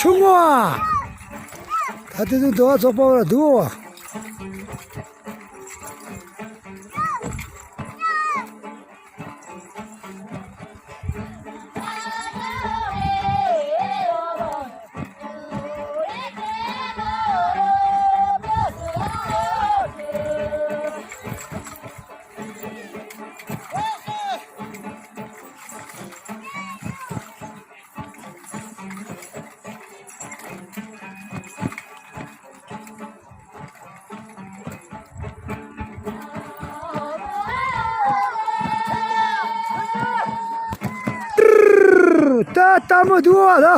청아 다들 좀 도와줘 봐라 누워 땀을 누워 나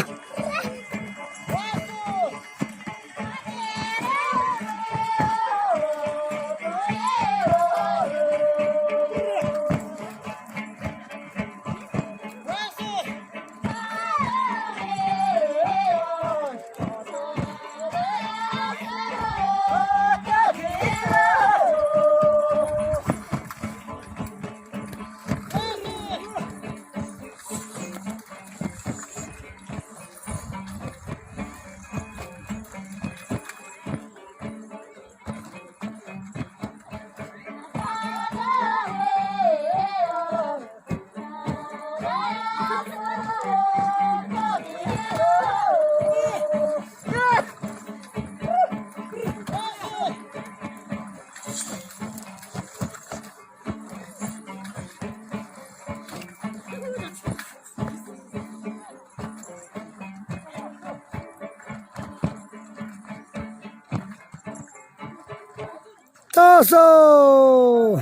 따서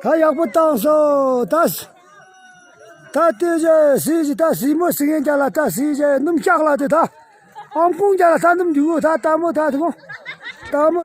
다 약부 따서 다 뜨제 시지 다 시모 시행 자라 다 시제 놈 작라 다 안공 자라 다 놈 주고 다 따모 다 두고 따모